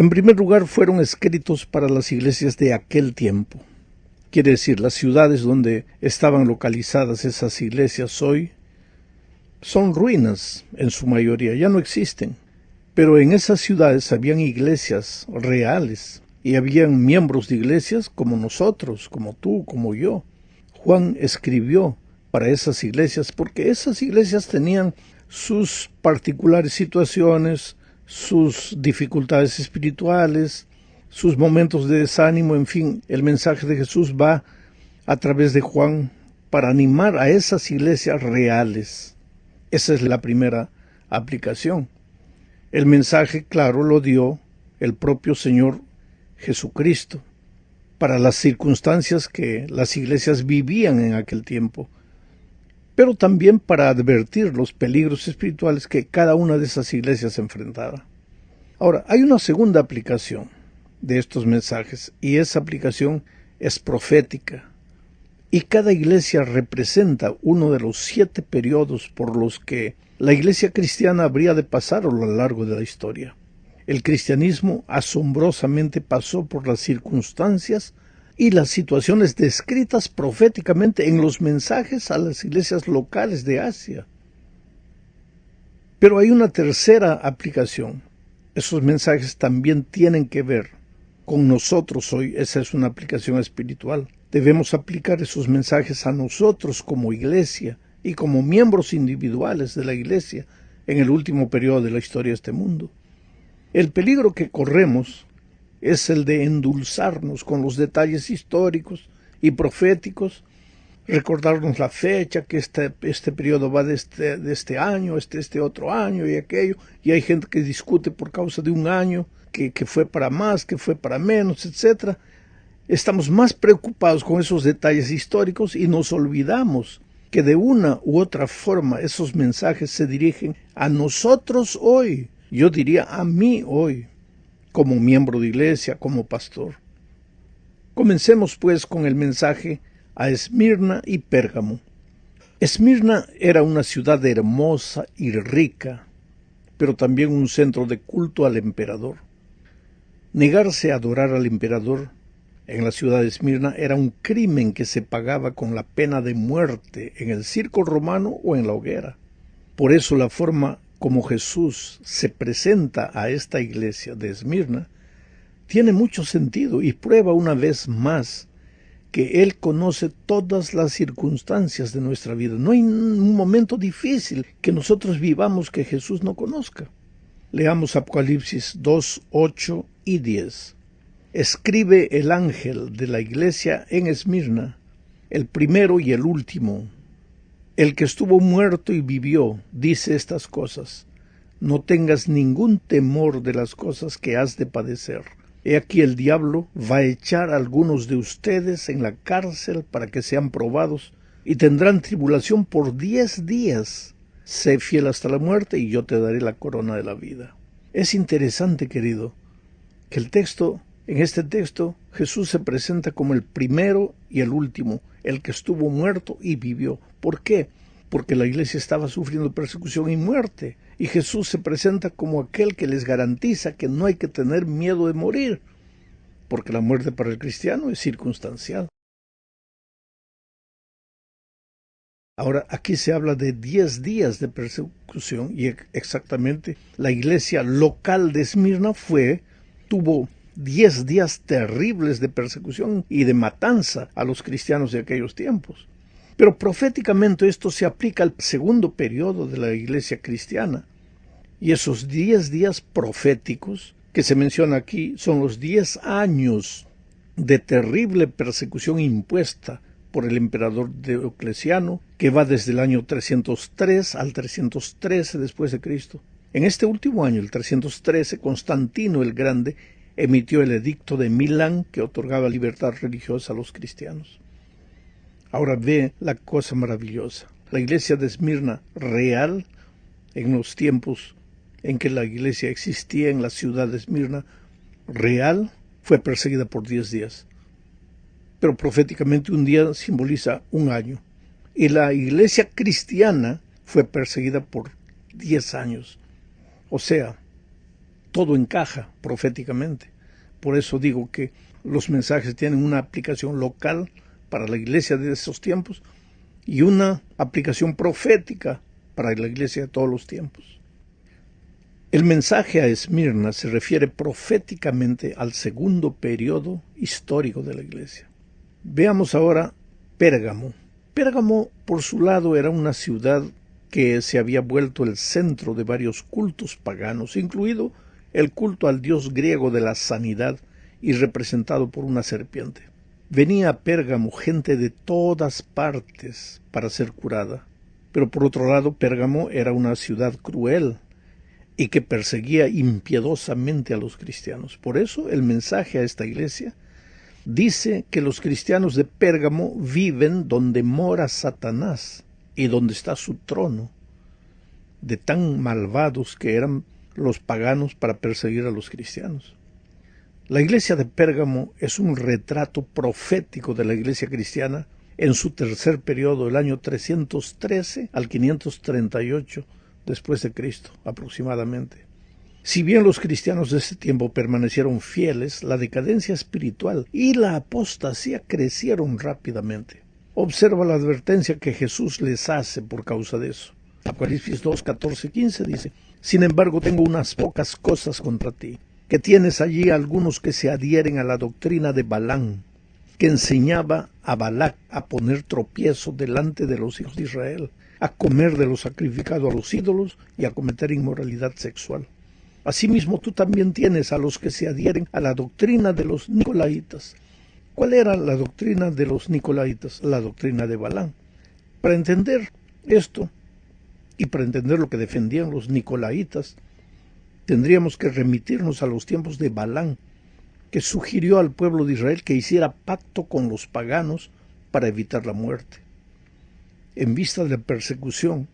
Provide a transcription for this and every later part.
En primer lugar, fueron escritos para las iglesias de aquel tiempo. Quiere decir, las ciudades donde estaban localizadas esas iglesias hoy son ruinas en su mayoría, ya no existen. Pero en esas ciudades habían iglesias reales y habían miembros de iglesias como nosotros, como tú, como yo. Juan escribió para esas iglesias porque esas iglesias tenían sus particulares situaciones, sus dificultades espirituales, sus momentos de desánimo, en fin, el mensaje de Jesús va a través de Juan para animar a esas iglesias reales. Esa es la primera aplicación. El mensaje, claro, lo dio el propio Señor Jesucristo para las circunstancias que las iglesias vivían en aquel tiempo, pero también para advertir los peligros espirituales que cada una de esas iglesias enfrentaba. Ahora, hay una segunda aplicación de estos mensajes, y esa aplicación es profética. Y cada iglesia representa uno de los 7 periodos por los que la iglesia cristiana habría de pasar a lo largo de la historia. El cristianismo asombrosamente pasó por las circunstancias y las situaciones descritas proféticamente en los mensajes a las iglesias locales de Asia. Pero hay una tercera aplicación. Esos mensajes también tienen que ver con nosotros hoy. Esa es una aplicación espiritual. Debemos aplicar esos mensajes a nosotros como iglesia y como miembros individuales de la iglesia en el último periodo de la historia de este mundo. El peligro que corremos es el de endulzarnos con los detalles históricos y proféticos, recordarnos la fecha, que este periodo va de este año, este otro año y aquello, y hay gente que discute por causa de un año, que fue para más, que fue para menos, etc. Estamos más preocupados con esos detalles históricos y nos olvidamos que de una u otra forma esos mensajes se dirigen a nosotros hoy, yo diría a mí hoy, como miembro de iglesia, como pastor. Comencemos pues con el mensaje a Esmirna y Pérgamo. Esmirna era una ciudad hermosa y rica, pero también un centro de culto al emperador. Negarse a adorar al emperador en la ciudad de Esmirna era un crimen que se pagaba con la pena de muerte en el circo romano o en la hoguera. Por eso la forma como Jesús se presenta a esta iglesia de Esmirna tiene mucho sentido y prueba una vez más que Él conoce todas las circunstancias de nuestra vida. No hay un momento difícil que nosotros vivamos que Jesús no conozca. Leamos Apocalipsis 2, 8 y 10. Escribe el ángel de la iglesia en Esmirna, el primero y el último, el que estuvo muerto y vivió, dice estas cosas. No tengas ningún temor de las cosas que has de padecer. He aquí el diablo va a echar a algunos de ustedes en la cárcel para que sean probados, y tendrán tribulación por 10 días. Sé fiel hasta la muerte, y yo te daré la corona de la vida. Es interesante, querido, que en este texto, Jesús se presenta como el primero y el último, el que estuvo muerto y vivió. ¿Por qué? Porque la iglesia estaba sufriendo persecución y muerte, y Jesús se presenta como aquel que les garantiza que no hay que tener miedo de morir, porque la muerte para el cristiano es circunstancial. Ahora, aquí se habla de 10 días de persecución, y exactamente la iglesia local de Esmirna tuvo 10 días terribles de persecución y de matanza a los cristianos de aquellos tiempos. Pero proféticamente esto se aplica al segundo periodo de la iglesia cristiana. Y esos 10 días proféticos que se menciona aquí son los 10 años de terrible persecución impuesta por el emperador Diocleciano, que va desde el año 303 al 313 después de Cristo. En este último año, el 313, Constantino el Grande emitió el edicto de Milán que otorgaba libertad religiosa a los cristianos. Ahora ve la cosa maravillosa. La iglesia de Esmirna real, en los tiempos en que la iglesia existía en la ciudad de Esmirna, real, fue perseguida por 10 días. Pero proféticamente un día simboliza un año. Y la iglesia cristiana fue perseguida por 10 años. O sea, todo encaja proféticamente. Por eso digo que los mensajes tienen una aplicación local para la iglesia de esos tiempos y una aplicación profética para la iglesia de todos los tiempos. El mensaje a Esmirna se refiere proféticamente al segundo periodo histórico de la iglesia. Veamos ahora Pérgamo. Pérgamo, por su lado, era una ciudad que se había vuelto el centro de varios cultos paganos, incluido el culto al dios griego de la sanidad y representado por una serpiente. Venía a Pérgamo gente de todas partes para ser curada, pero por otro lado Pérgamo era una ciudad cruel y que perseguía impiedosamente a los cristianos. Por eso el mensaje a esta iglesia dice que los cristianos de Pérgamo viven donde mora Satanás y donde está su trono, de tan malvados que eran los paganos para perseguir a los cristianos. La iglesia de Pérgamo es un retrato profético de la iglesia cristiana en su tercer periodo, el año 313 al 538 después de Cristo, aproximadamente. Si bien los cristianos de ese tiempo permanecieron fieles, la decadencia espiritual y la apostasía crecieron rápidamente. Observa la advertencia que Jesús les hace por causa de eso. Apocalipsis 2, 14, 15 dice: «Sin embargo, tengo unas pocas cosas contra ti, que tienes allí algunos que se adhieren a la doctrina de Balaam, que enseñaba a Balac a poner tropiezo delante de los hijos de Israel, a comer de lo sacrificado a los ídolos y a cometer inmoralidad sexual. Asimismo, tú también tienes a los que se adhieren a la doctrina de los nicolaitas». ¿Cuál era la doctrina de los nicolaitas? La doctrina de Balaam. Para entender esto y para entender lo que defendían los nicolaitas, tendríamos que remitirnos a los tiempos de Balaam, que sugirió al pueblo de Israel que hiciera pacto con los paganos para evitar la muerte. En vista de la persecución,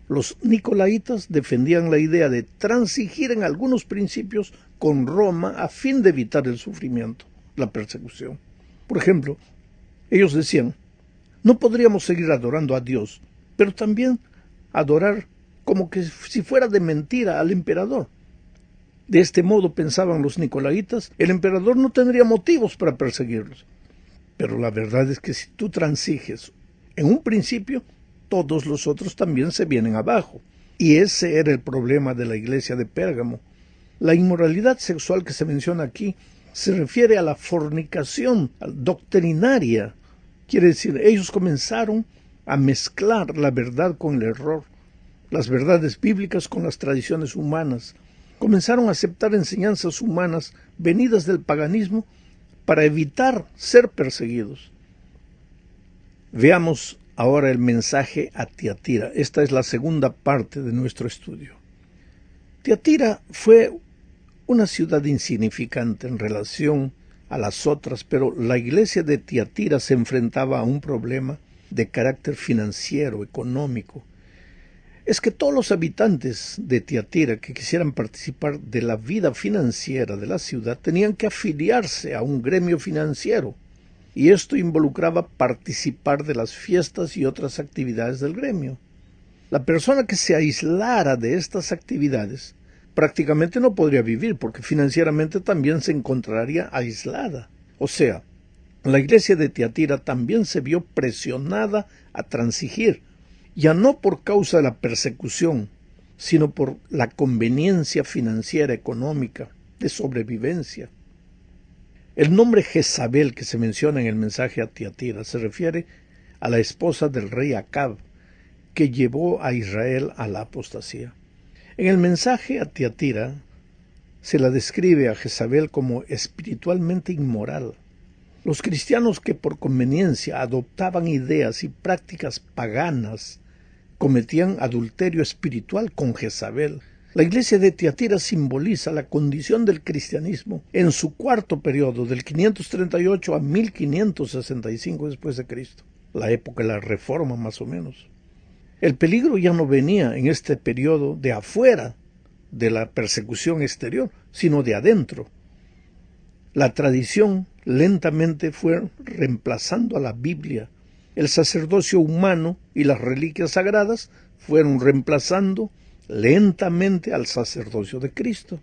los nicolaitas defendían la idea de transigir en algunos principios con Roma a fin de evitar el sufrimiento, la persecución. Por ejemplo, ellos decían: no podríamos seguir adorando a Dios, pero también adorar como que si fuera de mentira al emperador. De este modo, pensaban los nicolaitas, el emperador no tendría motivos para perseguirlos. Pero la verdad es que si tú transiges en un principio, todos los otros también se vienen abajo. Y ese era el problema de la iglesia de Pérgamo. La inmoralidad sexual que se menciona aquí se refiere a la fornicación doctrinaria. Quiere decir, ellos comenzaron a mezclar la verdad con el error, las verdades bíblicas con las tradiciones humanas. Comenzaron a aceptar enseñanzas humanas venidas del paganismo para evitar ser perseguidos. Veamos ahora el mensaje a Tiatira. Esta es la segunda parte de nuestro estudio. Tiatira fue una ciudad insignificante en relación a las otras, pero la iglesia de Tiatira se enfrentaba a un problema de carácter financiero, económico. Es que todos los habitantes de Tiatira que quisieran participar de la vida financiera de la ciudad tenían que afiliarse a un gremio financiero, y esto involucraba participar de las fiestas y otras actividades del gremio. La persona que se aislara de estas actividades prácticamente no podría vivir, porque financieramente también se encontraría aislada. O sea, la iglesia de Tiatira también se vio presionada a transigir, ya no por causa de la persecución, sino por la conveniencia financiera, económica, de sobrevivencia. El nombre Jezabel que se menciona en el mensaje a Tiatira se refiere a la esposa del rey Acab, que llevó a Israel a la apostasía. En el mensaje a Tiatira se la describe a Jezabel como espiritualmente inmoral. Los cristianos que por conveniencia adoptaban ideas y prácticas paganas cometían adulterio espiritual con Jezabel. La iglesia de Tiatira simboliza la condición del cristianismo en su cuarto periodo, del 538 a 1565 después de Cristo, la época de la Reforma más o menos. El peligro ya no venía en este periodo de afuera de la persecución exterior, sino de adentro. La tradición lentamente fue reemplazando a la Biblia. El sacerdocio humano y las reliquias sagradas fueron reemplazando lentamente al sacerdocio de Cristo.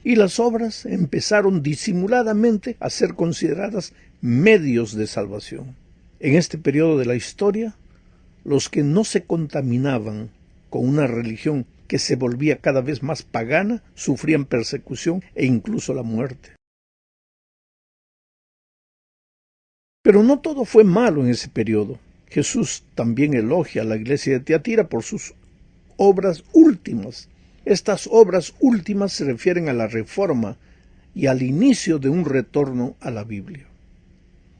y las obras empezaron disimuladamente a ser consideradas medios de salvación. En este periodo de la historia, los que no se contaminaban con una religión que se volvía cada vez más pagana sufrían persecución e incluso la muerte. Pero no todo fue malo en ese periodo. Jesús también elogia a la iglesia de Tiatira por sus obras últimas. Estas obras últimas se refieren a la reforma y al inicio de un retorno a la Biblia.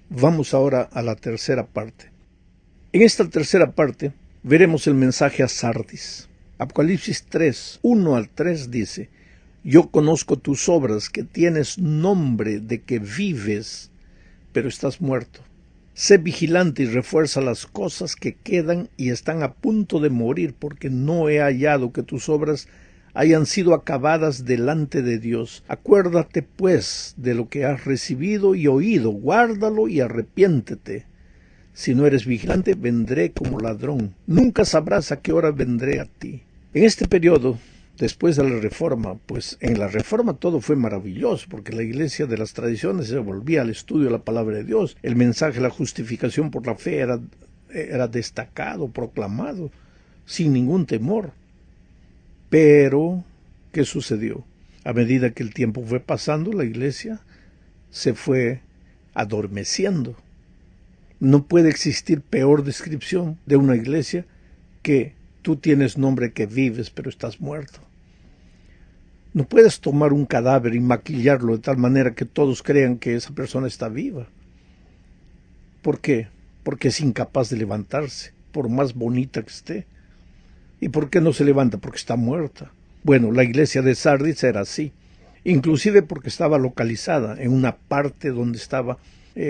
Vamos ahora a la tercera parte. En esta tercera parte veremos el mensaje a Sardis. Apocalipsis 3, 1 al 3 dice: Yo conozco tus obras, que tienes nombre de que vives, pero estás muerto. Sé vigilante y refuerza las cosas que quedan y están a punto de morir, porque no he hallado que tus obras hayan sido acabadas delante de Dios. Acuérdate, pues, de lo que has recibido y oído, guárdalo y arrepiéntete. Si no eres vigilante, vendré como ladrón. Nunca sabrás a qué hora vendré a ti. En este periodo, después de la Reforma, pues en la Reforma todo fue maravilloso, porque la Iglesia de las tradiciones se volvía al estudio de la palabra de Dios. El mensaje de la justificación por la fe era destacado, proclamado, sin ningún temor. Pero, ¿qué sucedió? A medida que el tiempo fue pasando, la Iglesia se fue adormeciendo. No puede existir peor descripción de una iglesia que tú tienes nombre que vives, pero estás muerto. No puedes tomar un cadáver y maquillarlo de tal manera que todos crean que esa persona está viva. ¿Por qué? Porque es incapaz de levantarse, por más bonita que esté. ¿Y por qué no se levanta? Porque está muerta. Bueno, la iglesia de Sardis era así, inclusive porque estaba localizada en una parte donde estaba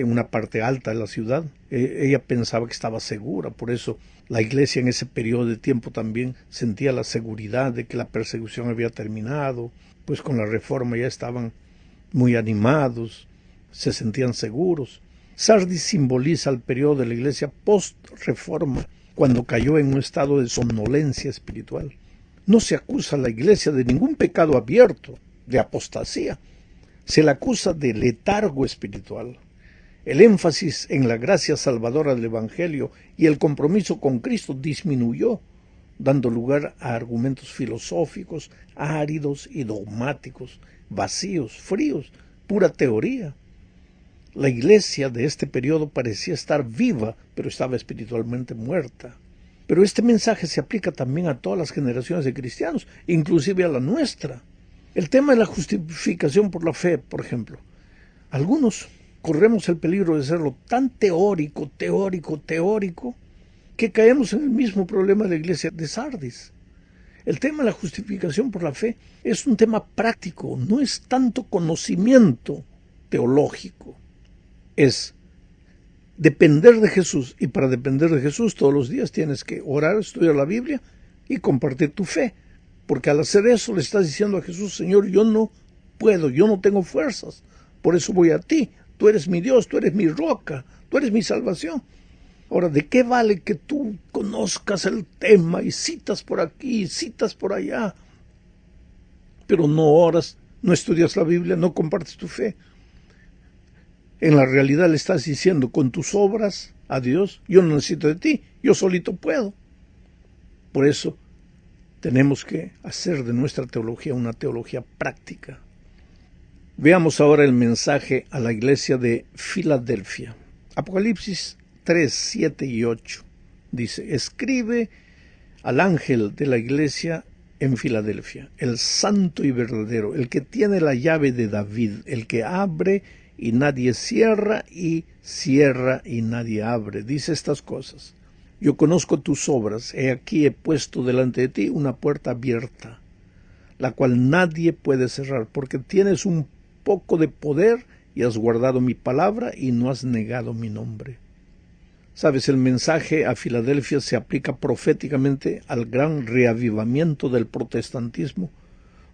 una parte alta de la ciudad. Ella pensaba que estaba segura, por eso la iglesia en ese periodo de tiempo también sentía la seguridad de que la persecución había terminado, pues con la reforma ya estaban muy animados, se sentían seguros. Sardis simboliza el periodo de la iglesia post-reforma, cuando cayó en un estado de somnolencia espiritual. No se acusa a la iglesia de ningún pecado abierto, de apostasía. Se la acusa de letargo espiritual. El énfasis en la gracia salvadora del Evangelio y el compromiso con Cristo disminuyó, dando lugar a argumentos filosóficos, áridos y dogmáticos, vacíos, fríos, pura teoría. La iglesia de este periodo parecía estar viva, pero estaba espiritualmente muerta. Pero este mensaje se aplica también a todas las generaciones de cristianos, inclusive a la nuestra. El tema de la justificación por la fe, por ejemplo. Algunos corremos el peligro de serlo tan teórico, que caemos en el mismo problema de la iglesia de Sardis. El tema de la justificación por la fe es un tema práctico, no es tanto conocimiento teológico. Es depender de Jesús, y para depender de Jesús todos los días tienes que orar, estudiar la Biblia y compartir tu fe, porque al hacer eso le estás diciendo a Jesús: Señor, yo no puedo, yo no tengo fuerzas, por eso voy a ti. Tú eres mi Dios, tú eres mi roca, tú eres mi salvación. Ahora, ¿de qué vale que tú conozcas el tema y citas por aquí y citas por allá, pero no oras, no estudias la Biblia, no compartes tu fe? En la realidad le estás diciendo con tus obras a Dios: yo no necesito de ti, yo solito puedo. Por eso tenemos que hacer de nuestra teología una teología práctica. Veamos ahora el mensaje a la iglesia de Filadelfia. Apocalipsis 3, 7 y 8 dice: Escribe al ángel de la iglesia en Filadelfia, el santo y verdadero, el que tiene la llave de David, el que abre y nadie cierra, y cierra y nadie abre. Dice estas cosas: Yo conozco tus obras, he aquí he puesto delante de ti una puerta abierta, la cual nadie puede cerrar, porque tienes un poco de poder y has guardado mi palabra y no has negado mi nombre. Sabes, el mensaje a Filadelfia se aplica proféticamente al gran reavivamiento del protestantismo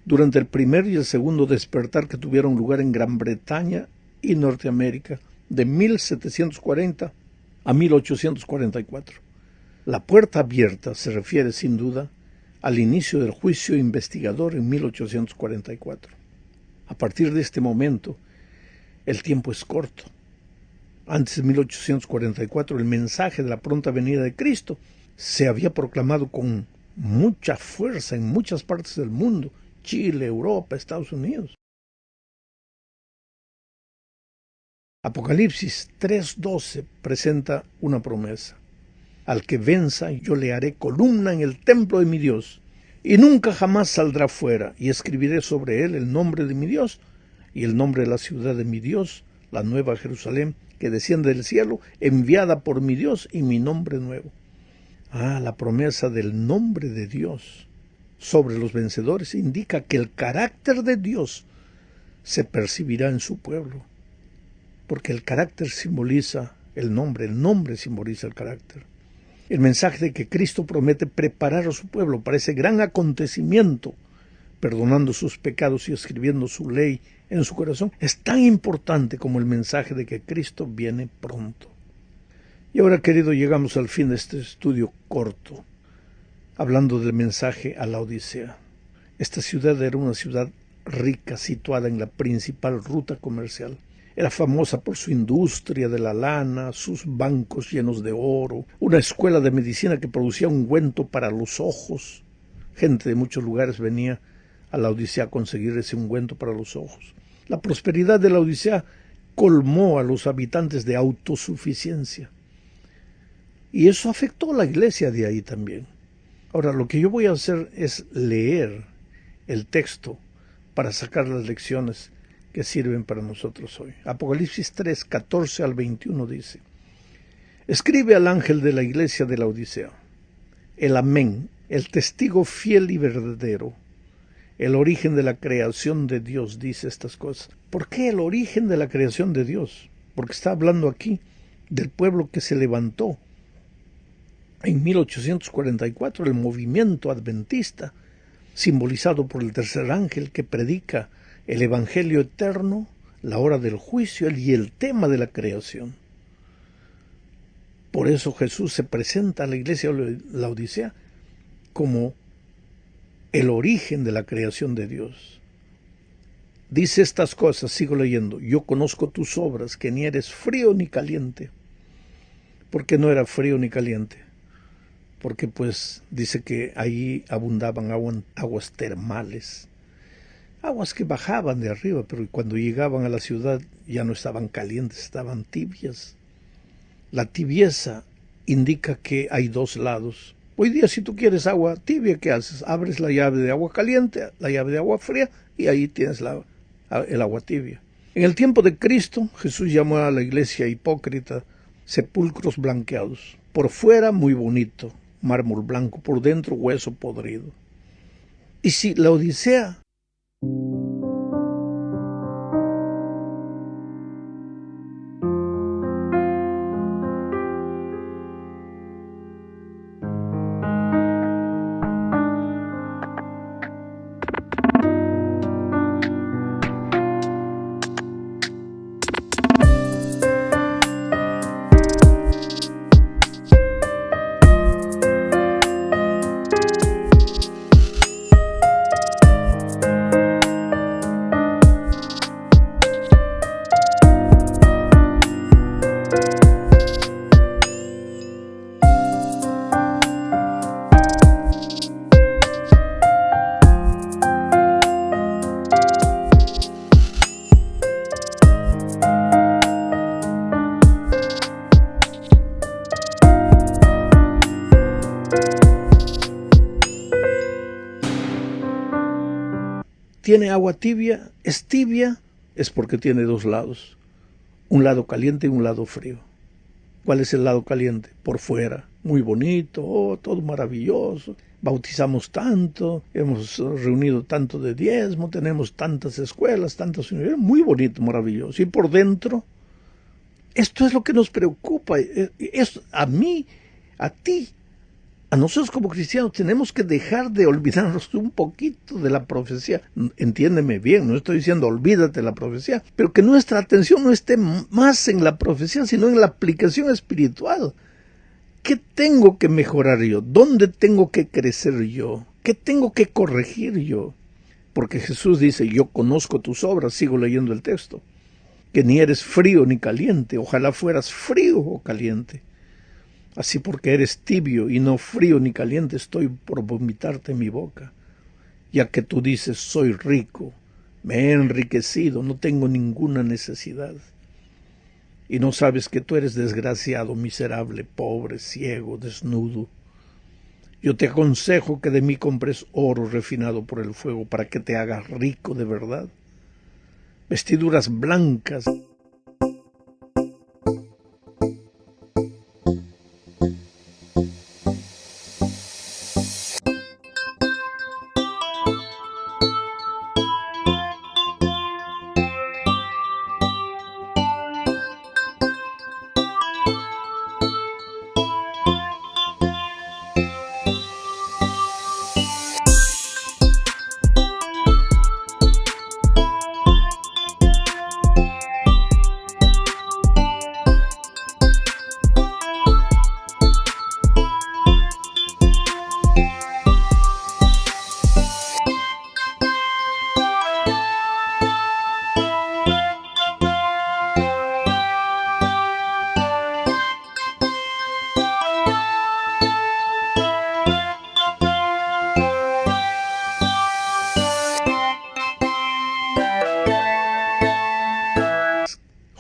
durante el primer y el segundo despertar que tuvieron lugar en Gran Bretaña y Norteamérica de 1740 a 1844. La puerta abierta se refiere sin duda al inicio del juicio investigador en 1844. A partir de este momento, el tiempo es corto. Antes de 1844, el mensaje de la pronta venida de Cristo se había proclamado con mucha fuerza en muchas partes del mundo, Chile, Europa, Estados Unidos. Apocalipsis 3:12 presenta una promesa. Al que venza, yo le haré columna en el templo de mi Dios, y nunca jamás saldrá fuera, y escribiré sobre él el nombre de mi Dios, y el nombre de la ciudad de mi Dios, la nueva Jerusalén, que desciende del cielo, enviada por mi Dios, y mi nombre nuevo. La promesa del nombre de Dios sobre los vencedores indica que el carácter de Dios se percibirá en su pueblo, porque el carácter simboliza el nombre simboliza el carácter. El mensaje de que Cristo promete preparar a su pueblo para ese gran acontecimiento, perdonando sus pecados y escribiendo su ley en su corazón, es tan importante como el mensaje de que Cristo viene pronto. Y ahora, querido, llegamos al fin de este estudio corto, hablando del mensaje a la Odisea. Esta ciudad era una ciudad rica, situada en la principal ruta comercial. Era famosa por su industria de la lana, sus bancos llenos de oro, una escuela de medicina que producía ungüento para los ojos. Gente de muchos lugares venía a la Odisea a conseguir ese ungüento para los ojos. La prosperidad de la Odisea colmó a los habitantes de autosuficiencia. Y eso afectó a la iglesia de ahí también. Ahora, lo que yo voy a hacer es leer el texto para sacar las lecciones que sirven para nosotros hoy. Apocalipsis 3, 14 al 21 dice: Escribe al ángel de la iglesia de la Odisea, el Amén, el testigo fiel y verdadero, el origen de la creación de Dios, dice estas cosas. ¿Por qué el origen de la creación de Dios? Porque está hablando aquí del pueblo que se levantó en 1844, el movimiento adventista, simbolizado por el tercer ángel que predica el evangelio eterno, la hora del juicio y el tema de la creación. Por eso Jesús se presenta a la iglesia de la Odisea como el origen de la creación de Dios. Dice estas cosas, sigo leyendo: Yo conozco tus obras, que ni eres frío ni caliente. ¿Por qué no era frío ni caliente? Porque pues dice que ahí abundaban aguas termales, aguas que bajaban de arriba, pero cuando llegaban a la ciudad ya no estaban calientes, estaban tibias. La tibieza indica que hay dos lados. Hoy día, si tú quieres agua tibia, ¿qué haces? Abres la llave de agua caliente, la llave de agua fría, y ahí tienes el agua tibia. En el tiempo de Cristo, Jesús llamó a la iglesia hipócrita sepulcros blanqueados. Por fuera muy bonito, mármol blanco, por dentro hueso podrido. Y si la Odisea tiene agua tibia, es porque tiene dos lados, un lado caliente y un lado frío. ¿Cuál es el lado caliente? Por fuera, muy bonito, todo maravilloso, bautizamos tanto, hemos reunido tanto de diezmo, tenemos tantas escuelas, tantas universidades, muy bonito, maravilloso. Y por dentro, esto es lo que nos preocupa, a mí, a ti. A nosotros como cristianos tenemos que dejar de olvidarnos un poquito de la profecía. Entiéndeme bien, no estoy diciendo olvídate de la profecía, pero que nuestra atención no esté más en la profecía, sino en la aplicación espiritual. ¿Qué tengo que mejorar yo? ¿Dónde tengo que crecer yo? ¿Qué tengo que corregir yo? Porque Jesús dice, yo conozco tus obras, sigo leyendo el texto, que ni eres frío ni caliente, ojalá fueras frío o caliente. Así porque eres tibio y no frío ni caliente, estoy por vomitarte en mi boca. Ya que tú dices, soy rico, me he enriquecido, no tengo ninguna necesidad. Y no sabes que tú eres desgraciado, miserable, pobre, ciego, desnudo. Yo te aconsejo que de mí compres oro refinado por el fuego para que te hagas rico de verdad. Vestiduras blancas.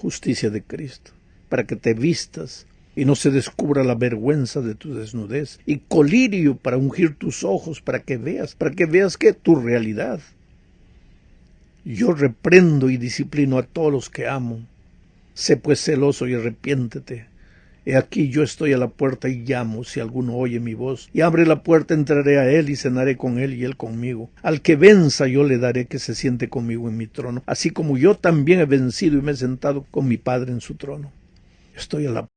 Justicia de Cristo, para que te vistas y no se descubra la vergüenza de tu desnudez, y colirio para ungir tus ojos, para que veas que tu realidad. Yo reprendo y disciplino a todos los que amo. Sé pues celoso y arrepiéntete. He aquí yo estoy a la puerta y llamo, si alguno oye mi voz, y abre la puerta, entraré a él y cenaré con él y él conmigo. Al que venza yo le daré que se siente conmigo en mi trono, así como yo también he vencido y me he sentado con mi Padre en su trono. Estoy a la